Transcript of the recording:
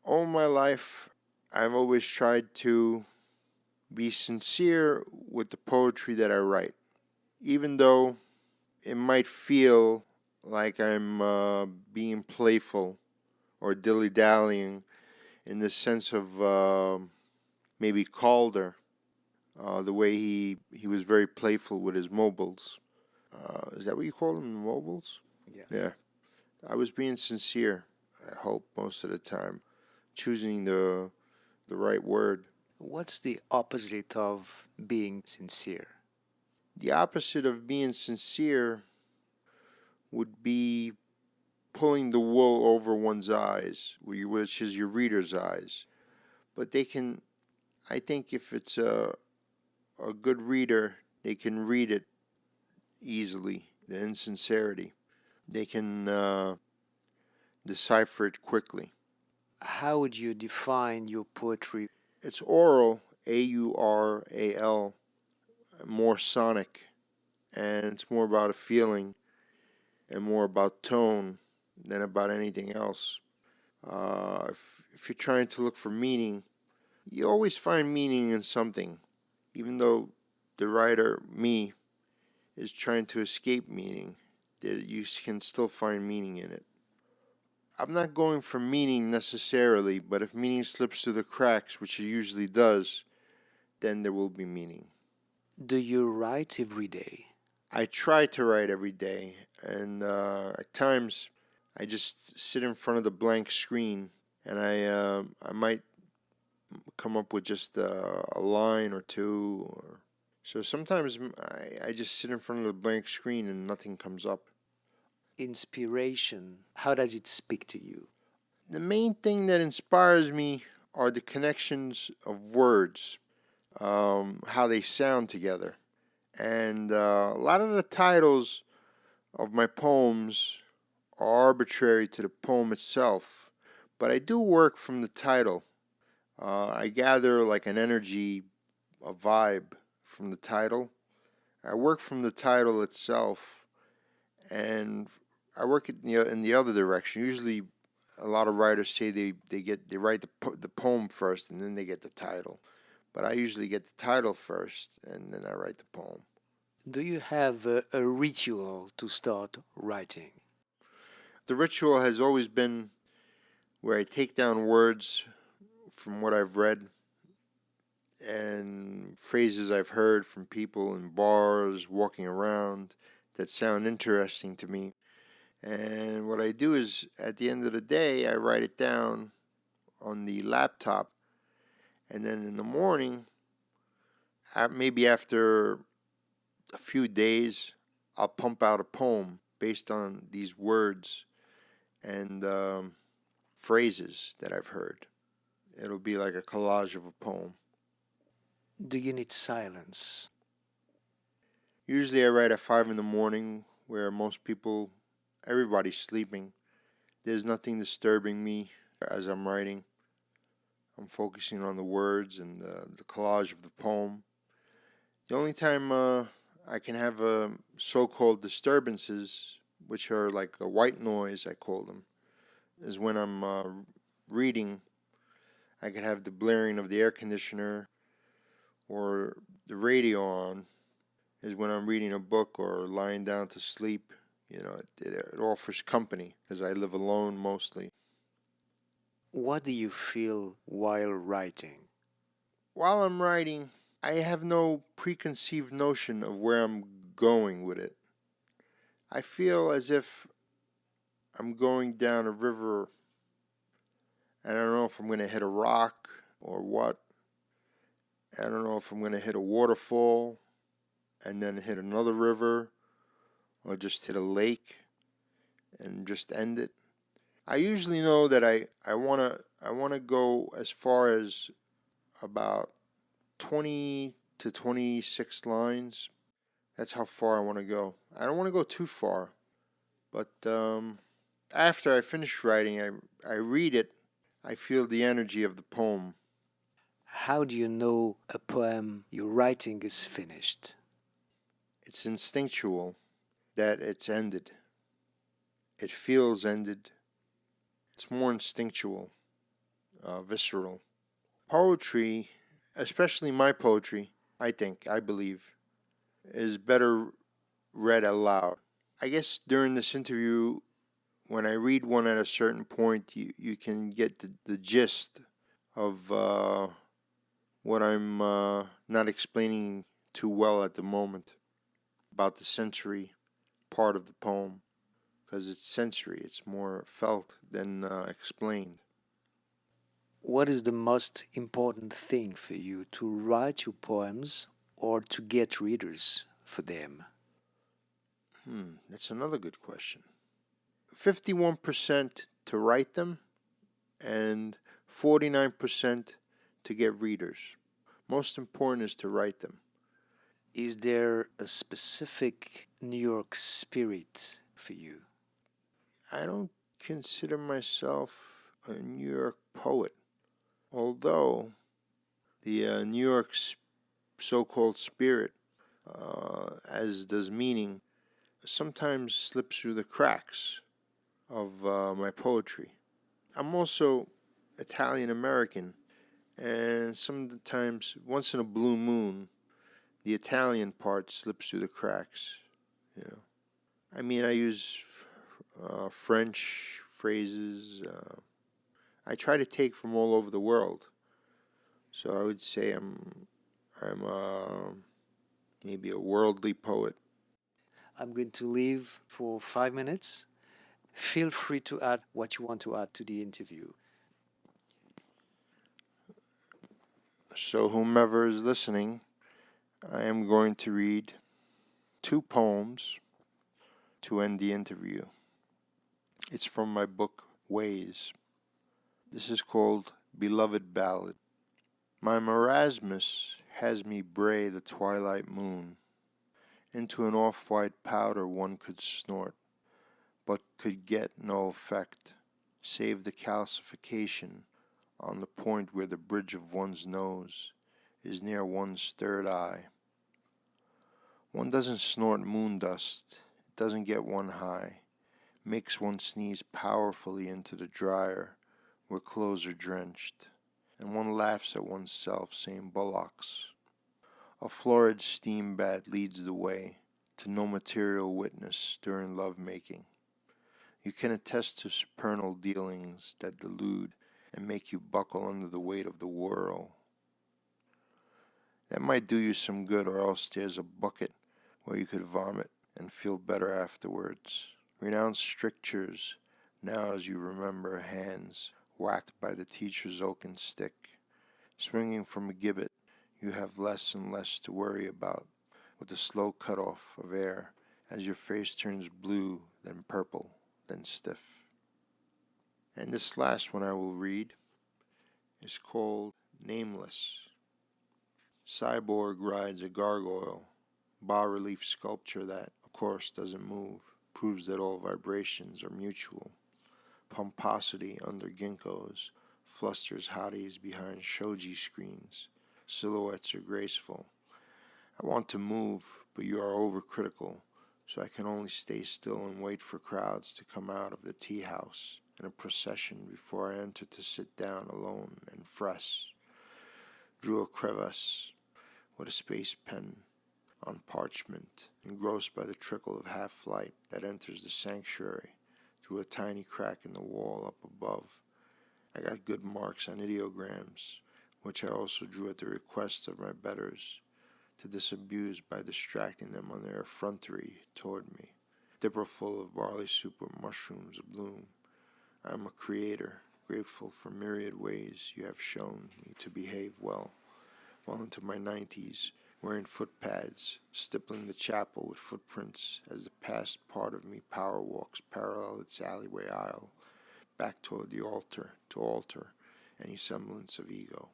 All my life, I've always tried to be sincere with the poetry that I write, even though it might feel like I'm being playful or dilly-dallying in the sense of maybe Calder, the way he was very playful with his mobiles. Is that what you call them, mobiles? Yes. Yeah. I was being sincere, I hope, most of the time, choosing the right word. What's the opposite of being sincere? The opposite of being sincere would be pulling the wool over one's eyes, which is your reader's eyes. But they can, I think if it's a good reader, they can read it easily, the insincerity. They can decipher it quickly. How would you define your poetry? It's aural, Aural, more sonic, and it's more about a feeling and more about tone than about anything else. If you're trying to look for meaning, you always find meaning in something, even though the writer, me, is trying to escape meaning. You can still find meaning in it. I'm not going for meaning necessarily, but if meaning slips through the cracks, which it usually does, then there will be meaning. Do you write every day? I try to write every day, and at times I just sit in front of the blank screen, and I might come up with just a line or two. So sometimes I just sit in front of the blank screen and nothing comes up. Inspiration, how does it speak to you? The main thing that inspires me are the connections of words, how they sound together. And a lot of the titles of my poems are arbitrary to the poem itself, but I do work from the title. I gather like an energy, a vibe from the title. I work from the title itself, and I work in the other direction. Usually, a lot of writers say they write the poem first and then they get the title, but I usually get the title first and then I write the poem. Do you have a ritual to start writing? The ritual has always been where I take down words from what I've read and phrases I've heard from people in bars, walking around, that sound interesting to me. And what I do is, at the end of the day, I write it down on the laptop. And then in the morning, maybe after a few days, I'll pump out a poem based on these words and phrases that I've heard. It'll be like a collage of a poem. Do you need silence? Usually I write at 5 in the morning where everybody's sleeping. There's nothing disturbing me as I'm writing. I'm focusing on the words and the collage of the poem. The only time I can have so-called disturbances, which are like a white noise, I call them, is when I'm reading. I could have the blaring of the air conditioner or the radio on, is when I'm reading a book or lying down to sleep. It offers company because I live alone mostly. What do you feel while writing? While I'm writing, I have no preconceived notion of where I'm going with it. I feel as if I'm going down a river and I don't know if I'm going to hit a rock or what. I don't know if I'm going to hit a waterfall and then hit another river or just hit a lake and just end it. I usually know that I wanna go as far as about 20 to 26 lines. That's how far I want to go. I don't want to go too far, but after I finish writing, I read it. I feel the energy of the poem. How do you know a poem you're writing is finished? It's instinctual that it's ended. It feels ended. It's more instinctual. visceral. Poetry, especially my poetry, I believe, is better read aloud. I guess during this interview, when I read one at a certain point, you can get the gist of what I'm not explaining too well at the moment about the sensory part of the poem, because it's sensory, it's more felt than explained. What is the most important thing for you, to write your poems or to get readers for them? That's another good question. 51% to write them and 49% to get readers. Most important is to write them. Is there a specific New York spirit for you? I don't consider myself a New York poet, although the New York so-called spirit, as does meaning, sometimes slips through the cracks of my poetry. I'm also Italian American, and sometimes, once in a blue moon, the Italian part slips through the cracks. You know, I mean, I use French phrases. I try to take from all over the world. So I would say I'm maybe a worldly poet. I'm going to leave for 5 minutes. Feel free to add what you want to add to the interview. So whomever is listening, I am going to read 2 poems to end the interview. It's from my book, Ways. This is called Beloved Ballad. My marasmus has me bray the twilight moon into an off-white powder one could snort, but could get no effect, save the calcification on the point where the bridge of one's nose is near one's third eye. One doesn't snort moon dust, it doesn't get one high, makes one sneeze powerfully into the dryer where clothes are drenched, and one laughs at oneself saying bullocks. A florid steam bath leads the way to no material witness during love-making. You can attest to supernal dealings that delude and make you buckle under the weight of the whirl. That might do you some good, or else there's a bucket where you could vomit and feel better afterwards. Renounce strictures now as you remember hands whacked by the teacher's oaken stick. Swinging from a gibbet, you have less and less to worry about, with the slow cutoff of air as your face turns blue, then purple, then stiff. And this last one I will read is called Nameless. Cyborg rides a gargoyle, bas-relief sculpture that, of course, doesn't move, proves that all vibrations are mutual. Pomposity under ginkgos flusters hotties behind shoji screens. Silhouettes are graceful. I want to move, but you are overcritical, so I can only stay still and wait for crowds to come out of the tea house in a procession before I enter to sit down alone and fresh. Drew a crevice with a space pen on parchment, engrossed by the trickle of half-light that enters the sanctuary through a tiny crack in the wall up above. I got good marks on ideograms, which I also drew at the request of my betters, to disabuse by distracting them on their effrontery toward me. Dipper full of barley soup with mushrooms abloom. I am a creator, grateful for myriad ways you have shown me to behave well into my 90s, wearing foot pads, stippling the chapel with footprints as the past part of me power walks parallel its alleyway aisle, back toward the altar to alter any semblance of ego.